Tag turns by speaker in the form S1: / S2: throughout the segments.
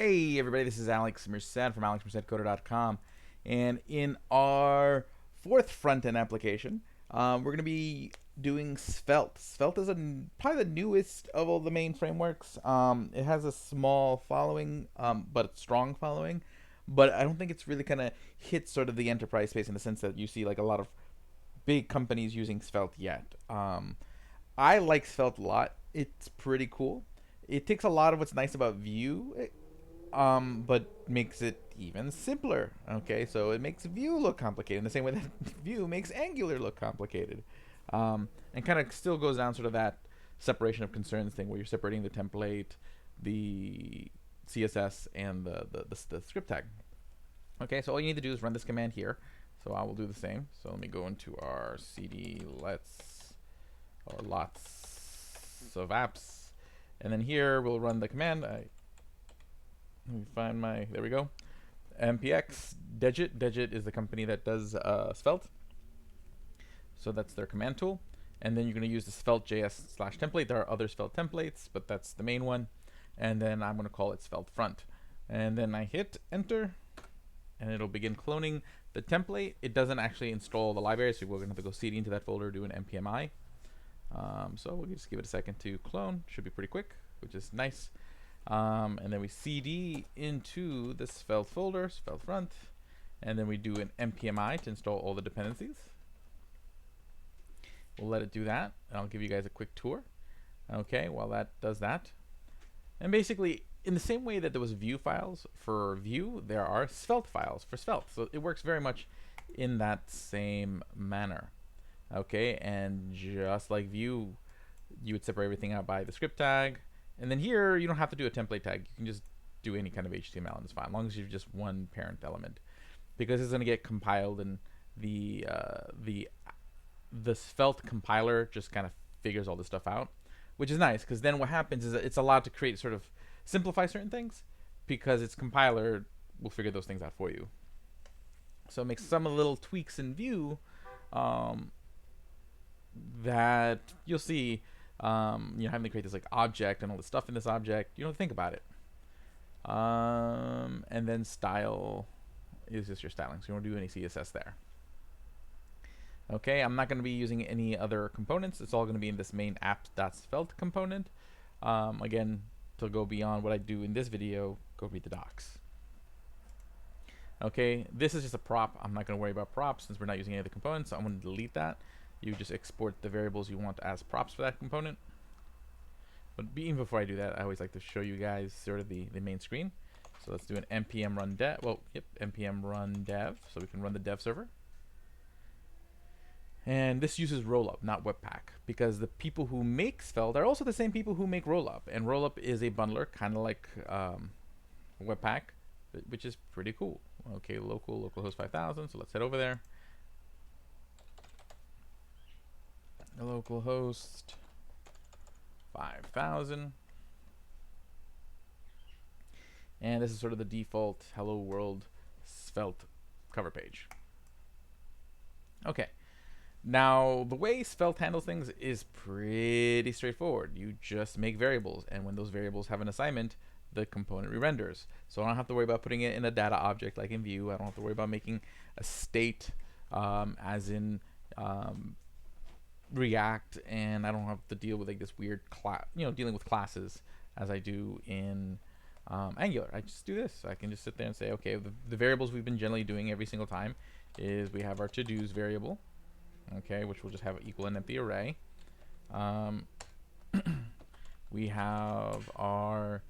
S1: Hey everybody, this is Alex Merced from alexmercedcoder.com, and in our fourth front-end application, we're going to be doing Svelte. Svelte is probably the newest of all the main frameworks. It has a small following, but a strong following, but I don't think it's really kind of hit sort of the enterprise space in the sense that you see like a lot of big companies using Svelte yet. I like Svelte a lot. It's pretty cool. It takes a lot of what's nice about Vue, but makes it even simpler. Okay, so it makes Vue look complicated in the same way that Vue makes Angular look complicated, and kind of still goes down sort of that separation of concerns thing where you're separating the template, the CSS, and the script tag. Okay, so all you need to do is run this command here. So I will do the same. So let me go into our cd let's or lots of apps, and then here we'll run the command. Let me find my, there we go. mpx Degit. Degit is the company that does Svelte. So that's their command tool. And then you're going to use the svelte.js/template. There are other Svelte templates, but that's the main one. And then I'm going to call it Svelte front. And then I hit enter, and it'll begin cloning the template. It doesn't actually install the library, so we're going to have to go cd into that folder, do an npmi. So we'll just give it a second to clone. Should be pretty quick, which is nice. And then we cd into the Svelte folder, Svelte front, and then we do an npmi to install all the dependencies. We'll let it do that, and I'll give you guys a quick tour. Okay, while that does that. And basically, in the same way that there was Vue files for Vue, there are Svelte files for Svelte. So it works very much in that same manner. Okay, and just like Vue, you would separate everything out by the script tag. And then here, you don't have to do a template tag. You can just do any kind of HTML, and it's fine, as long as you've just one parent element, because it's going to get compiled, and the Svelte compiler just kind of figures all this stuff out, which is nice, because then what happens is that it's allowed to create sort of simplify certain things, because its compiler will figure those things out for you. So it makes some little tweaks in Vue that you'll see. Having to create this like object and all the stuff in this object, you don't think about it. And then style is just your styling, so you don't do any CSS there. Okay, I'm not going to be using any other components. It's all going to be in this main app.svelte component. Again, to go beyond what I do in this video, go read the docs. Okay, this is just a prop. I'm not going to worry about props since we're not using any of the components, so I'm going to delete that. You just export the variables you want as props for that component. But even before I do that, I always like to show you guys sort of the main screen. So let's do an npm run dev. Well, yep, npm run dev, so we can run the dev server. And this uses Rollup, not Webpack, because the people who make Svelte are also the same people who make Rollup. And Rollup is a bundler, kind of like Webpack, which is pretty cool. Okay, localhost 5000, so let's head over there. Localhost 5000, and this is sort of the default hello world Svelte cover page. Okay, now the way Svelte handles things is pretty straightforward. You just make variables, and when those variables have an assignment, the component re-renders. So I don't have to worry about putting it in a data object like in Vue. I don't have to worry about making a state as in React, and I don't have to deal with like this weird dealing with classes as I do in Angular. I just do this. I can just sit there and say, okay, the variables we've been generally doing every single time is we have our to-dos variable, okay, which will just have equal and empty array. We have our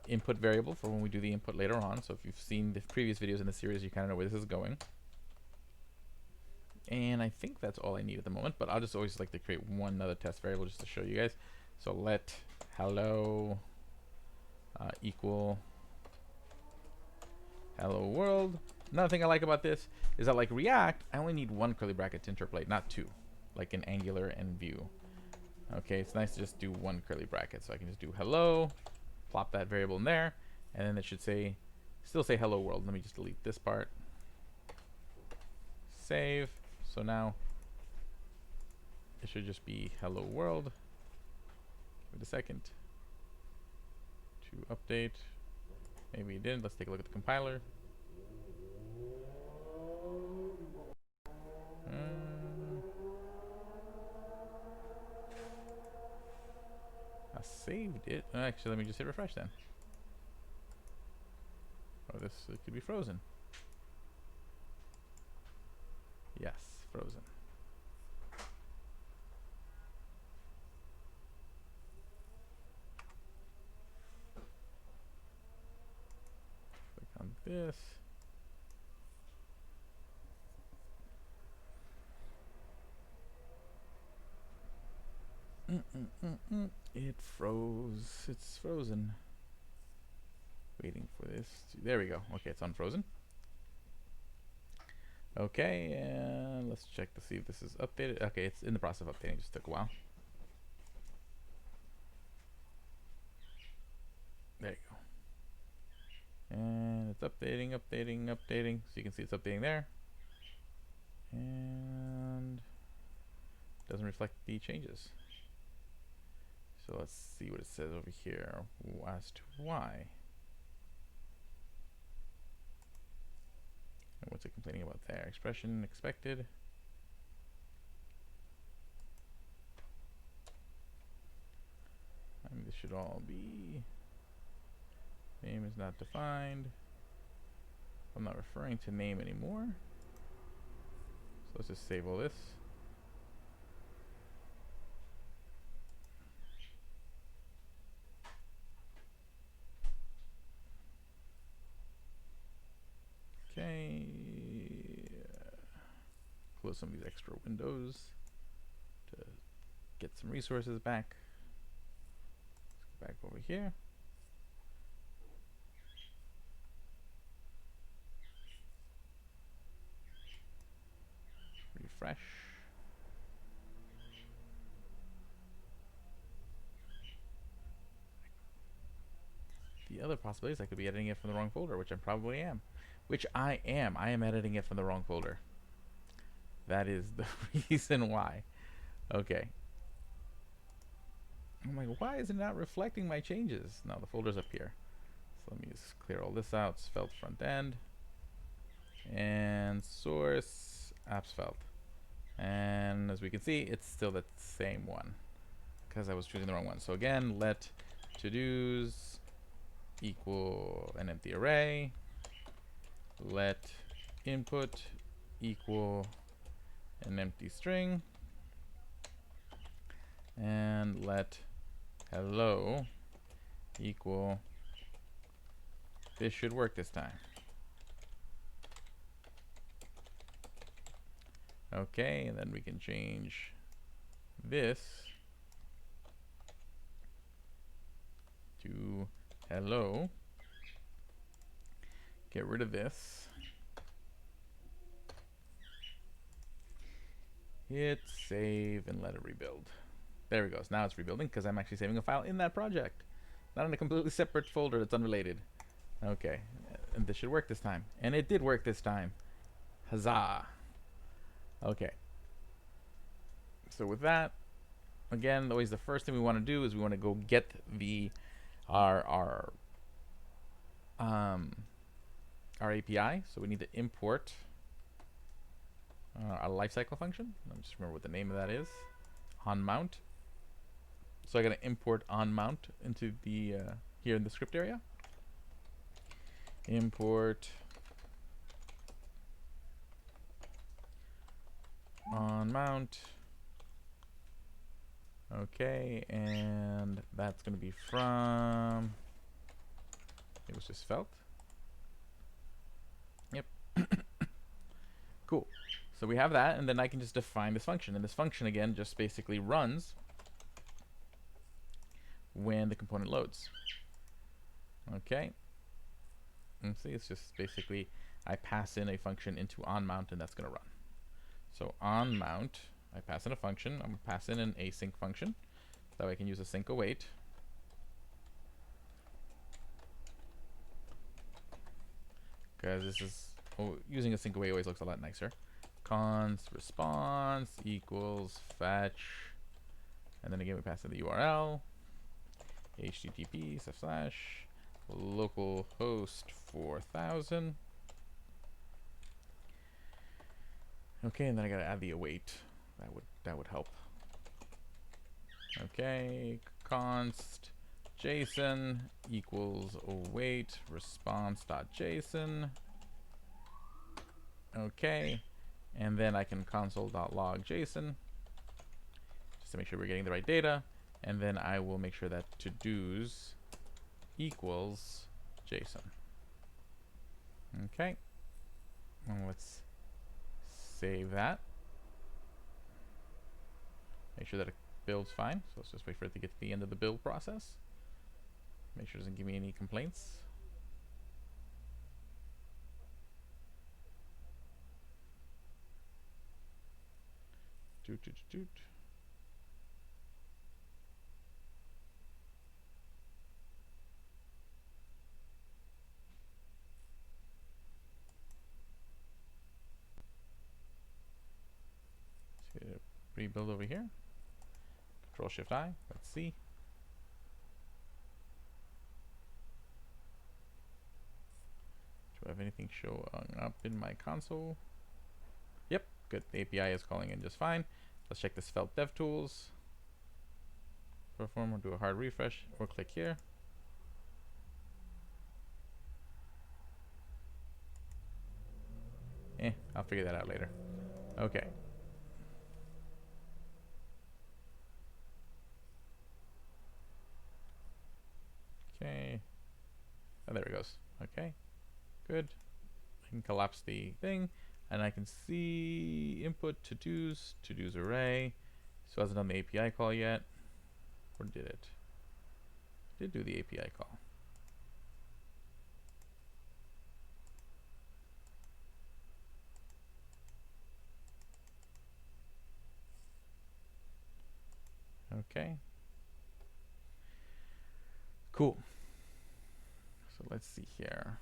S1: input variable for when we do the input later on. So if you've seen the previous videos in the series, you kind of know where this is going. And I think that's all I need at the moment, but I'll just always like to create one other test variable just to show you guys. So let hello equal hello world. Another thing I like about this is that like React, I only need one curly bracket to interpolate, not two, like in Angular and Vue. Okay, it's nice to just do one curly bracket. So I can just do hello, plop that variable in there, and then it should say, still say hello world. Let me just delete this part. Save. So now it should just be hello world. Give it a second to update. Maybe it didn't. Let's take a look at the compiler. I saved it. Actually, let me just hit refresh then. Oh, this could be frozen. Yes, frozen. Click on this. It froze. It's frozen. Waiting for this. There we go. Okay, it's unfrozen. Okay, and let's check to see if this is updated. Okay, it's in the process of updating. It just took a while. There you go. And it's updating, updating, updating. So you can see it's updating there. And it doesn't reflect the changes. So let's see what it says over here as to why. And what's it complaining about there? Expression expected. I mean, this should all be. Name is not defined. I'm not referring to name anymore. So let's just save all this. Okay. Close some of these extra windows to get some resources back. Let's go back over here. Refresh. The other possibility is I could be editing it from the wrong folder, which I probably am. Which I am. I am editing it from the wrong folder. That is the reason why. Okay. I'm like, why is it not reflecting my changes? No, the folder's up here. So let me just clear all this out. Svelte front end. And source app Svelte. And as we can see, it's still the same one because I was choosing the wrong one. So again, let to-dos equal an empty array. Let input equal an empty string. And let hello equal, this should work this time. Okay, and then we can change this to hello. Get rid of this. Hit save and let it rebuild. There we go. So now it's rebuilding because I'm actually saving a file in that project, not in a completely separate folder that's unrelated. Okay, and this should work this time. And it did work this time. Huzzah. Okay. So with that, again, always the first thing we want to do is we want to go get the our API. So we need to import a lifecycle function. Let me just remember what the name of that is. OnMount. So I got to import OnMount into the here in the script area. Import OnMount. Okay, and that's going to be from, it was just Svelte. Yep. Cool. So we have that, and then I can just define this function. And this function, again, just basically runs when the component loads. Okay. And see, it's just basically, I pass in a function into onMount, and that's going to run. So onMount, I pass in a function. I'm going to pass in an async function. That way I can use async await. Because this is, using async await always looks a lot nicer. Const response equals fetch. And then again we pass in the URL. HTTP / localhost 4000. Okay, and then I gotta add the await. That would help. Okay, const JSON equals await response.json. Okay, and then I can console.log JSON just to make sure we're getting the right data, and then I will make sure that to-dos equals JSON. Okay, and let's save that. Make sure that it builds fine. So let's just wait for it to get to the end of the build process. Make sure it doesn't give me any complaints. Doot, doot, doot. Let's hit rebuild over here. Control Shift I. Let's see. Do I have anything showing up in my console? Yep, good. The API is calling in just fine. Let's check the Svelte DevTools. Perform or do a hard refresh or click here. I'll figure that out later. Okay. Okay. Oh, there it goes. Okay. Good. I can collapse the thing, and I can see input to-dos array. So it hasn't done the API call yet. Or did it? It did do the API call. Okay. Cool. So let's see here.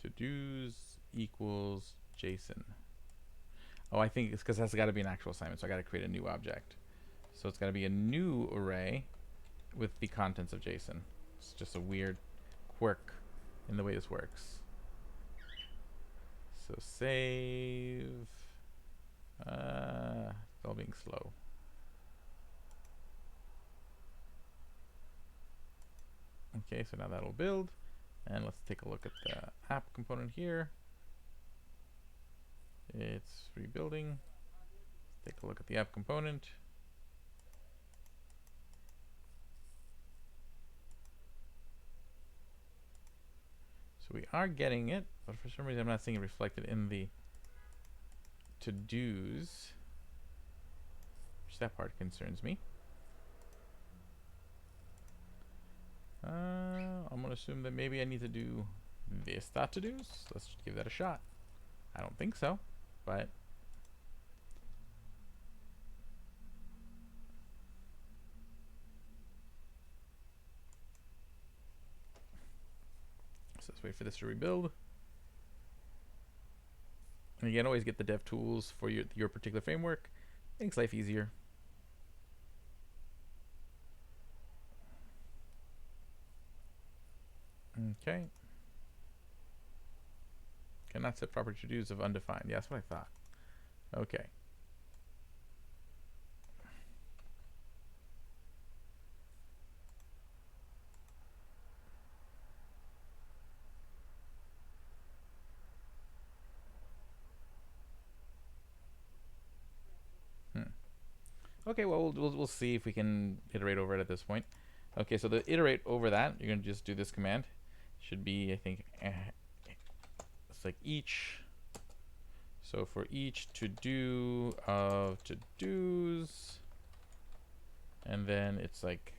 S1: To-dos equals JSON. Oh, I think it's because that's got to be an actual assignment, so I got to create a new object. So it's got to be a new array with the contents of JSON. It's just a weird quirk in the way this works. So save. It's all being slow. Okay, so now that'll build. And let's take a look at the app component here. It's rebuilding. Let's take a look at the app component. So we are getting it, but for some reason I'm not seeing it reflected in the to-dos, which that part concerns me. I'm gonna assume that maybe I need to do this .to-dos. Let's give that a shot. I don't think so, but so let's wait for this to rebuild. And again, always get the dev tools for your particular framework. Makes life easier. Okay. Cannot set proper to-dos of undefined. Yeah, that's what I thought. Okay. Okay, well, we'll see if we can iterate over it at this point. Okay, so to iterate over that, you're going to just do this command. Should be, I think, it's like each. So for each to-do of to-dos, and then it's like,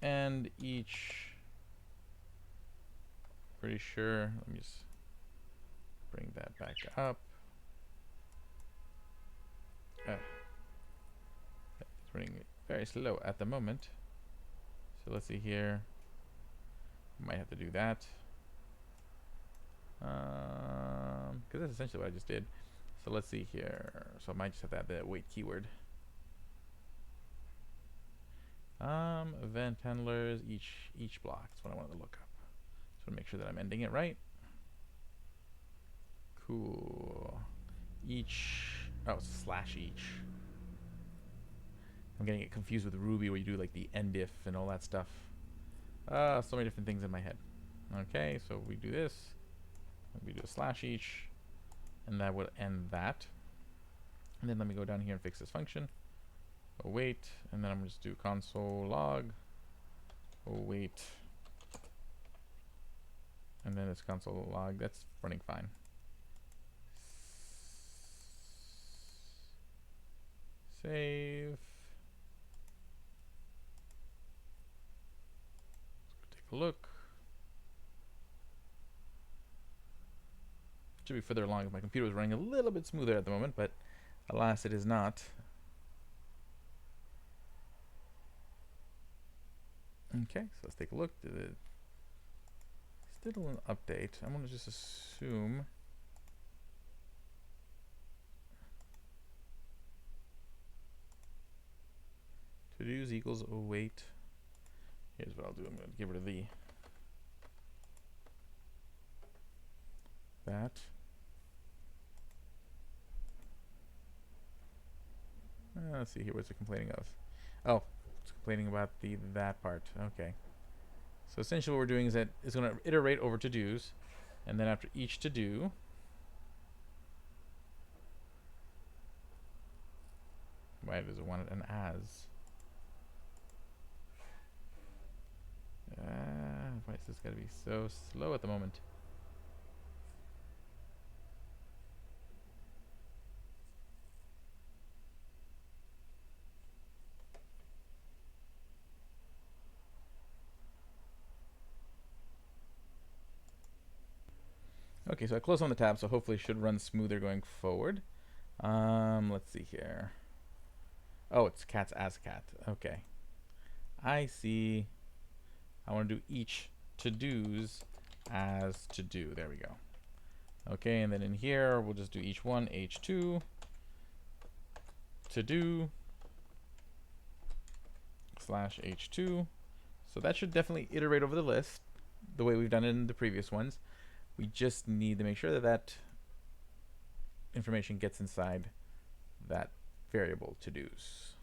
S1: and each, pretty sure, let me just bring that back up. It's running very slow at the moment. So let's see here. Might have to do that. Because that's essentially what I just did. So let's see here. So I might just have to add the wait keyword. Event handlers, each block. That's what I wanted to look up. Just want to make sure that I'm ending it right. Cool. Each. Oh, slash each. I'm getting it confused with Ruby where you do like the end if and all that stuff. So many different things in my head. Okay, so we do this. We do a slash each. And that will end that. And then let me go down here and fix this function. Await. And then I'm going to just do console log. Await. And then this console log. That's running fine. Save. Let's take a look. Should be further along if my computer was running a little bit smoother at the moment, but alas, it is not. Okay, so let's take a look. Still an update. I'm going to just assume. To-dos equals await. Here's what I'll do. I'm going to get rid of the that. Let's see here. What's it complaining of? Oh, it's complaining about the that part. Okay. So essentially what we're doing is that it's going to iterate over to-dos, and then after each to-do, why does it want it an as? Why is this got to be so slow at the moment? Okay, so I closed on the tab, so hopefully it should run smoother going forward. Let's see here. Oh, it's cats as cat. Okay. I see. I want to do each to-dos as to-do. There we go. Okay, and then in here, we'll just do each one, h2, to-do, slash h2. So that should definitely iterate over the list the way we've done it in the previous ones. We just need to make sure that that information gets inside that variable to-dos.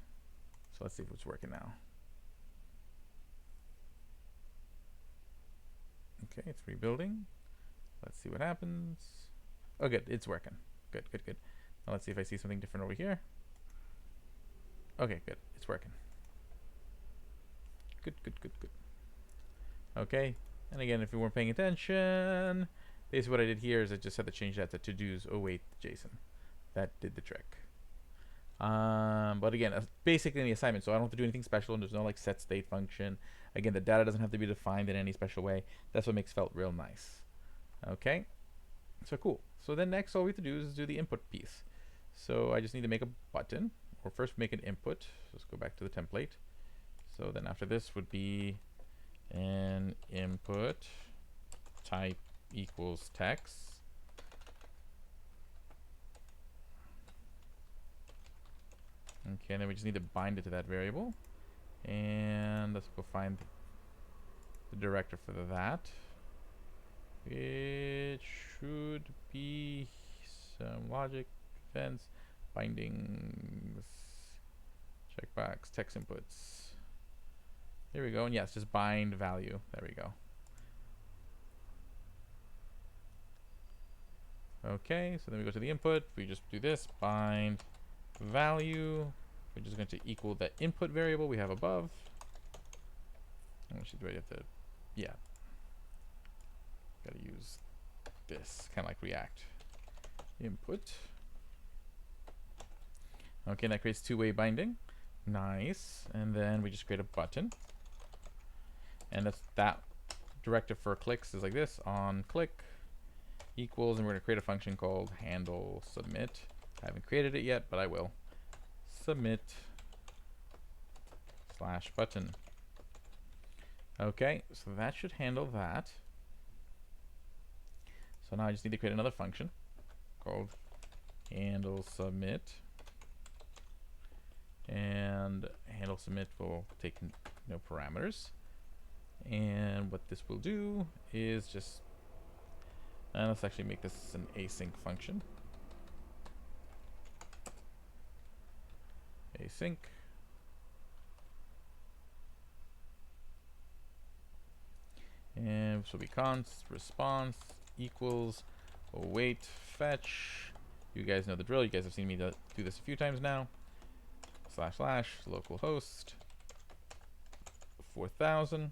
S1: So let's see if it's working now. Okay, it's rebuilding. Let's see what happens. Oh, good, it's working. Good, good, good. Now let's see if I see something different over here. Okay, good, it's working. Good, good, good, good. Okay, and again, if you weren't paying attention, basically what I did here is I just had to change that to to-dos await JSON. That did the trick. But again, basically in the assignment, so I don't have to do anything special, and there's no like set state function. Again, the data doesn't have to be defined in any special way. That's what makes Svelte real nice. Okay, so cool. So then next, all we have to do is do the input piece. So I just need to make a button, or first make an input. Let's go back to the template. So then after this would be an input type equals text. Okay, and then we just need to bind it to that variable. And let's go find the director for that. It should be some logic, events, bindings, checkbox, text inputs. Here we go, and yes, just bind value. There we go. Okay, so then we go to the input. We just do this, bind value, which is going to equal the input variable we have above. Actually, do I have to? Yeah. Got to use this, kind of like React. Input. Okay, and that creates two-way binding. Nice. And then we just create a button. And that's that directive for clicks is like this: on click equals, and we're going to create a function called handle submit. I haven't created it yet, but I will. Submit slash button. Okay, so that should handle that. So now I just need to create another function called handle submit. And handle submit will take no parameters. And what this will do is just, let's actually make this an async function. Async. And this will be const response equals await fetch. You guys know the drill. You guys have seen me do this a few times now. / localhost 4000.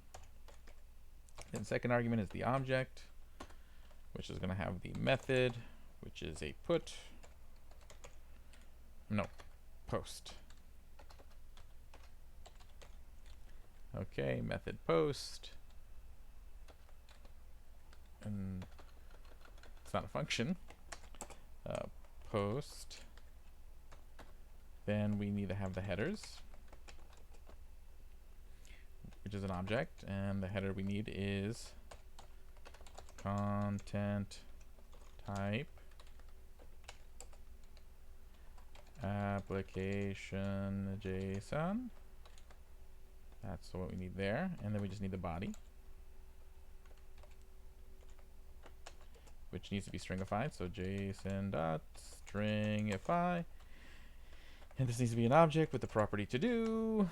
S1: Then second argument is the object, which is going to have the method, which is a post. Okay, method post. And it's not a function. Post. Then we need to have the headers, which is an object, and the header we need is content type application JSON. That's what we need there, and then we just need the body, which needs to be stringified, so JSON.stringify. And this needs to be an object with the property to do,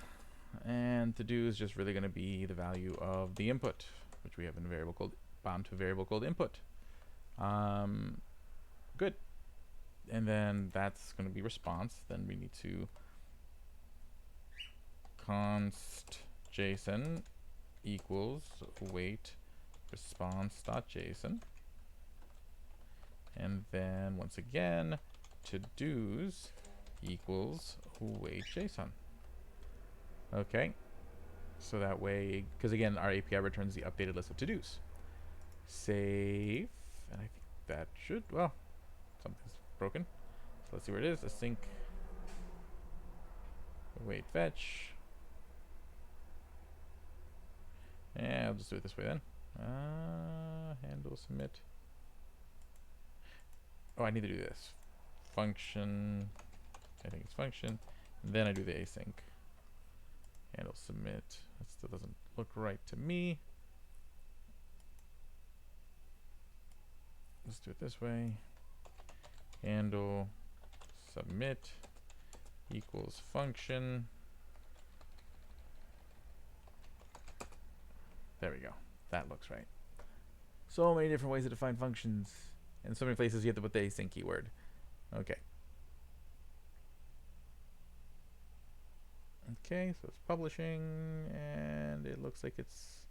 S1: and to do is just really going to be the value of the input, which we have in a variable called bound to a variable called input. Good. And then that's going to be response. Then we need to const JSON equals await response.json. And then once again, to do's equals await JSON. Okay. So that way, because again, our API returns the updated list of to-dos. Save. And I think that should, well, something's broken. So let's see where it is. Async await fetch. Yeah, I'll just do it this way then. Handle submit. Oh, I need to do this. Function. I think it's function. And then I do the async. Handle submit. That still doesn't look right to me. Let's do it this way. Handle submit equals function. There we go. That looks right. So many different ways to define functions, and so many places you have to put the async keyword. Okay. Okay, so it's publishing, and it looks like it's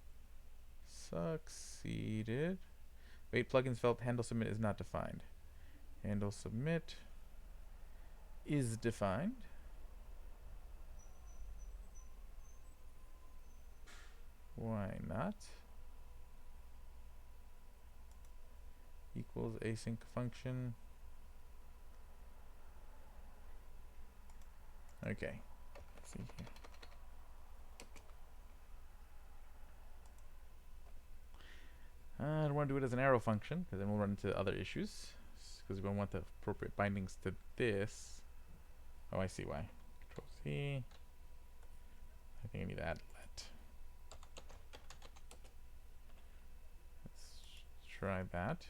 S1: succeeded. Wait, plugins Svelte handle submit is not defined. Handle submit is defined. Why not? Equals async function. Okay. Let's see here. I don't want to do it as an arrow function, because then we'll run into other issues. Because we don't want the appropriate bindings to this. Oh, I see why. Control C. I think I need to add let. Let's try that.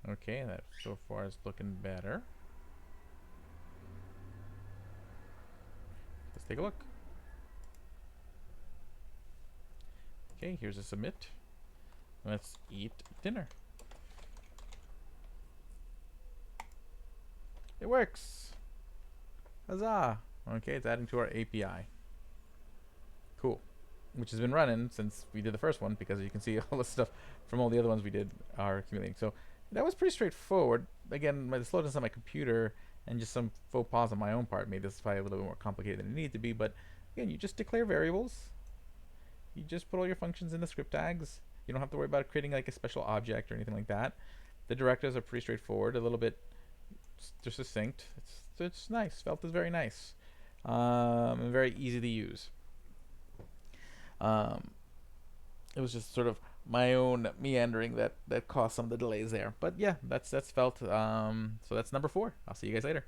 S1: Okay, that so far is looking better. Let's take a look. Okay, here's a submit. Let's eat dinner. It works. Huzzah. Okay, it's adding to our API. Cool. Which has been running since we did the first one, because you can see all the stuff from all the other ones we did are accumulating. So that was pretty straightforward. Again, the slowness on my computer and just some faux pas on my own part made this probably a little bit more complicated than it needed to be. But again, you just declare variables. You just put all your functions in the script tags. You don't have to worry about creating like a special object or anything like that. The directives are pretty straightforward, a little bit just succinct. It's nice. Svelte is very nice, and very easy to use. It was just sort of my own meandering that caused some of the delays there. But yeah, that's felt. So that's number four. I'll see you guys later.